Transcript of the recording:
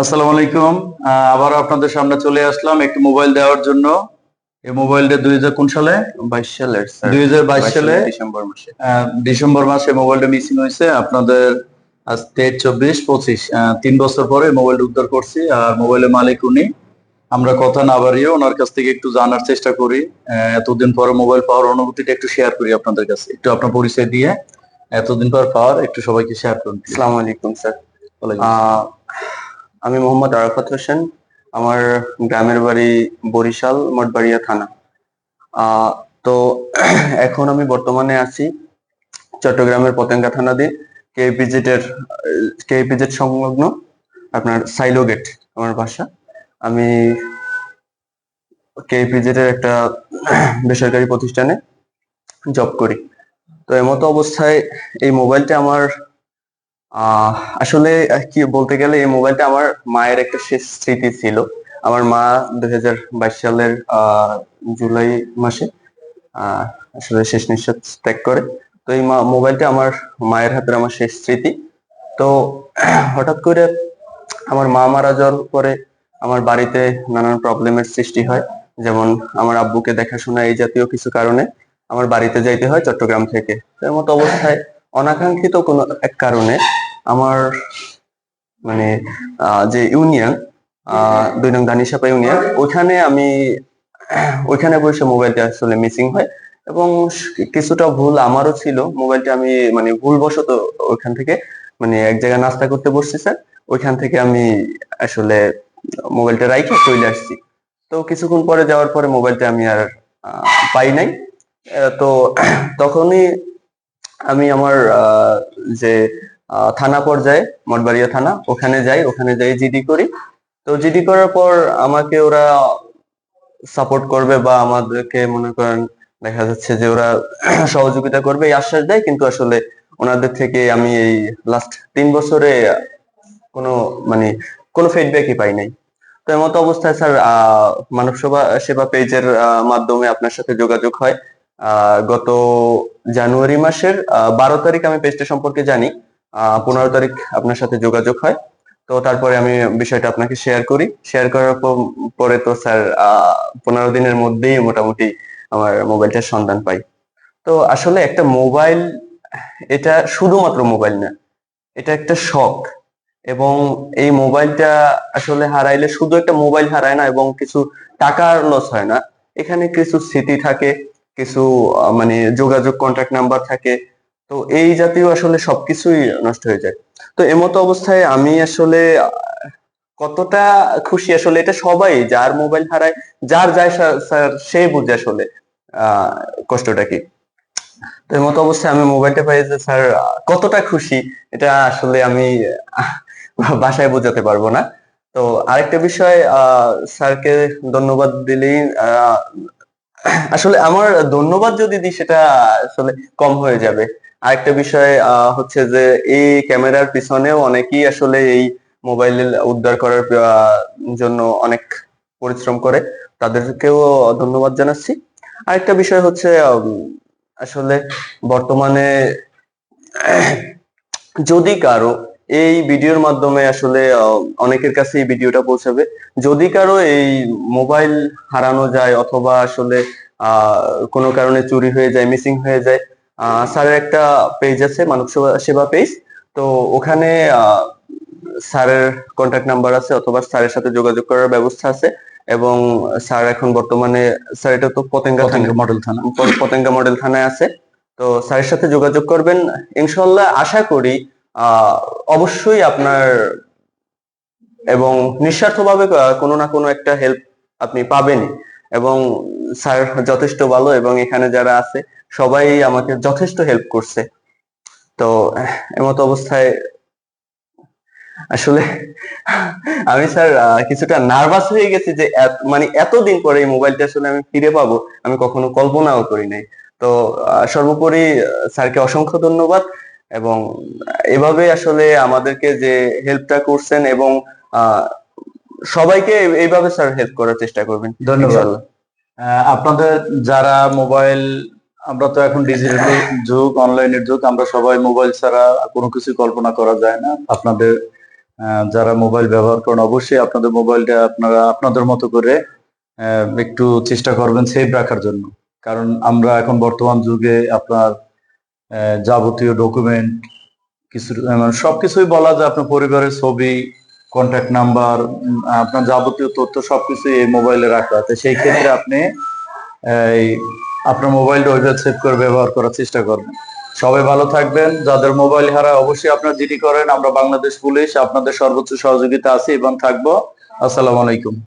আসসালামু আলাইকুম। আবার আপনাদের সামনে চলে আসলাম একটি মোবাইল দেওয়ার জন্য। এই মোবাইলটা 2000 কোন সালে? 22 সালের স্যার। 2022 সালে ডিসেম্বর মাসে। ডিসেম্বর মাসে মোবাইলটা মিসিং হয়েছে। আপনাদের আজ 23, 24, 25 3 বছর পরে মোবাইলটা উদ্ধার করছি। আর মোবাইলের মালিক উনি। আমরা কথা না বাড়িয়ে ওনার কাছ থেকে একটু জানার চেষ্টা করি। এতদিন পরে মোবাইল পাওয়ার অনুভূতিটা একটু শেয়ার করি আপনাদের কাছে। একটু আপনার পরিচয় দিয়ে এতদিন পর পাওয়ার একটু সবাইকে শেয়ার করুন please। আসসালামু আলাইকুম স্যার। ওয়ালাইকুম আসসালাম। আমি মোহাম্মদ আরাফাত হোসেন। আমার গ্রামের বাড়ি বরিশাল মঠবাড়িয়া থানা। আহ, তো এখন আমি বর্তমানে আছি চট্টগ্রামের পতেঙ্গা থানাধীন কেপিজেড সংলগ্ন আপনার সাইলো গেট আমার বাসা। আমি কেপিজেড এর একটা বেসরকারি প্রতিষ্ঠানে জব করি। তো এমতো অবস্থায় এই মোবাইলটা আমার আসলে কি বলতে গেলে এই মোবাইলটা আমার মায়ের একটা শেষ স্মৃতি ছিল। আমার মা 2022 সালের জুলাই মাসে আহ, আসলে শেষ নিঃশ্বাস ত্যাগ করে। তো এই মোবাইলটা আমার মায়ের হাতের আমার শেষ স্মৃতি। তো হঠাৎ করে আমার মা মারা যাওয়ার পরে আমার বাড়িতে নানান প্রবলেমের সৃষ্টি হয়। যেমন আমার আব্বুকে দেখাশোনা এই জাতীয় কিছু কারণে আমার বাড়িতে যাইতে হয় চট্টগ্রাম থেকে। তো এর মতো অবস্থায় অনাকাঙ্ক্ষিত কোনো এক কারণে আমার মানে যে ইউনিয়ন 2 নং দানিশাপা ইউনিয়ন ওইখানে বসে মোবাইলটা আসলে মিসিং হয়। এবং কিছুটা ভুল আমারও ছিল। মোবাইলটা আমি ভুলবশত ওইখান থেকে এক জায়গায় নাস্তা করতে বসছি স্যার। ওইখান থেকে আমি আসলে মোবাইলটা রাইখে চলে আসছি। তো কিছুক্ষণ পরে যাওয়ার পরে মোবাইলটা আমি আর পাই নাই। তো তখনই আমি আমার যে থানা পর্যায়ে মঠবাড়িয়া থানা ওখানে যাই জিডি করি। তো জিডি করার পর আমাকে ওরা সাপোর্ট করবে বা আমাদেরকে মনে করেন দেখা যাচ্ছে যে ওরা সহযোগিতা করবে এই আশ্বাস দেয়, কিন্তু আসলে ওনাদের থেকে আমি এই লাস্ট 3 বছরে কোনো মানে কোনো ফিডব্যাকই পাই নাই। তো এমতো অবস্থায় স্যার মানব সেবা পেজের মাধ্যমে আপনার সাথে যোগাযোগ হয়। গত জানুয়ারি মাসের 12 তারিখ আমি পেজটা সম্পর্কে জানি। 15 তারিখ আপনার সাথে যোগাযোগ হয়। তো তারপরে আমি বিষয়টা আপনাকে শেয়ার করার পরে তো স্যার 15 দিনের মধ্যেই মোটামুটি আমার মোবাইলটার সন্ধান পাই। তো আসলে একটা মোবাইল, এটা শুধুমাত্র মোবাইল না, এটা একটা শখ। এবং এই মোবাইলটা আসলে হারাইলে শুধু একটা মোবাইল হারায় না এবং কিছু টাকার লস হয় না। এখানে কিছু স্মৃতি থাকে, কিছু যোগাযোগ কন্ট্যাক্ট নাম্বার থাকে। তো এই জাতীয় আসলে সবকিছুই নষ্ট হয়ে যায়। তো এমতো অবস্থায় আমি আসলে কতটা খুশি, আসলে এটা সবাই যার মোবাইল হারায়, যার যায় স্যার সে বুঝে আসলে আহ কষ্টটা কি। তো এই মতো অবস্থায় আমি মোবাইলটা পাই যে স্যার কতটা খুশি, এটা আসলে আমি বাসায় বোঝাতে পারবো না। তো আরেকটা বিষয়, স্যারকে ধন্যবাদ দিলেই আসলে আমার ধন্যবাদ যদি দিই সেটা আসলে কম হয়ে যাবে। আরেকটা বিষয় হচ্ছে যে এই ক্যামেরার পিছনেও অনেকেই আসলে এই মোবাইল উদ্ধার করার জন্য অনেক পরিশ্রম করে, তাদেরকেও ধন্যবাদ জানাচ্ছি। আরেকটা বিষয় হচ্ছে আসলে বর্তমানে যদি কারো এই ভিডিওর মাধ্যমে আসলে অনেকের কাছে এই ভিডিওটা পৌঁছাবে, যদি কারো এই মোবাইল হারানো যায় অথবা আসলে আহ কোনো কারণে চুরি হয়ে যায়, মিসিং হয়ে যায়, স্যারের একটা পেজ আছে মানব সেবা পেজ। তো ওখানে স্যারের কন্ট্যাক্ট নাম্বার আছে অথবা স্যারের সাথে যোগাযোগ করার ব্যবস্থা আছে। এবং স্যার এখন বর্তমানে, স্যার এটা তো পতেঙ্গা মডেল থানা। পতেঙ্গা মডেল থানায় আছে। তো স্যারের সাথে যোগাযোগ করবেন, ইনশাল্লাহ আশা করি আহ অবশ্যই আপনার এবং নিঃস্বার্থভাবে কোনো না কোনো একটা হেল্প আপনি পাবেনই। এবং স্যার যথেষ্ট ভালো এবং এখানে যারা আছে সবাই আমাকে যথেষ্ট হেল্প করছে। তো এমতো অবস্থায় আসলে আমি স্যার কিছুটা নার্ভাস হয়ে গেছি যে এতদিন পরে এই মোবাইলটা আসলে আমি ফিরে পাবো আমি কখনো কল্পনাও করি নাই। তো সর্বোপরি স্যারকে অসংখ্য ধন্যবাদ। এবং এভাবে আসলে আমাদেরকে যে হেল্পটা করছেন এবং আহ, সবাইকে এইভাবে স্যার হেল্প করার চেষ্টা করবেন ধন্যবাদ। ইনশাআল্লাহ। আপনাদের যারা মোবাইল, আমরা তো এখন ডিজিটাল যুগ, অনলাইনের যুগ, আমরা সবাই মোবাইল ছাড়া কোনো কিছু কল্পনা করা যায় না। আপনাদের যারা মোবাইল ব্যবহার করেন অবশ্যই আপনাদের মোবাইলটা আপনারা আপনাদের মতো করে একটু চেষ্টা করবেন সেভ রাখার জন্য। কারণ আমরা এখন বর্তমান যুগে আপনার যাবতীয় ডকুমেন্ট কিছু মানে সবকিছুই বলা যায়, আপনার পরিবারের ছবি, কন্ট্যাক্ট নাম্বার, আপনার যাবতীয় তথ্য সবকিছু এই মোবাইলে রাখা আছে। সেই ক্ষেত্রে আপনি এই আপনার মোবাইলটা ওইভাবে সেভ করে ব্যবহার করার চেষ্টা করবেন। সবাই ভালো থাকবেন। যাদের মোবাইল হারায় অবশ্যই আপনারা জিডি করেন। আমরা বাংলাদেশ পুলিশ আপনাদের সর্বোচ্চ সহযোগিতা আছি এবং থাকবো। আসসালামু আলাইকুম।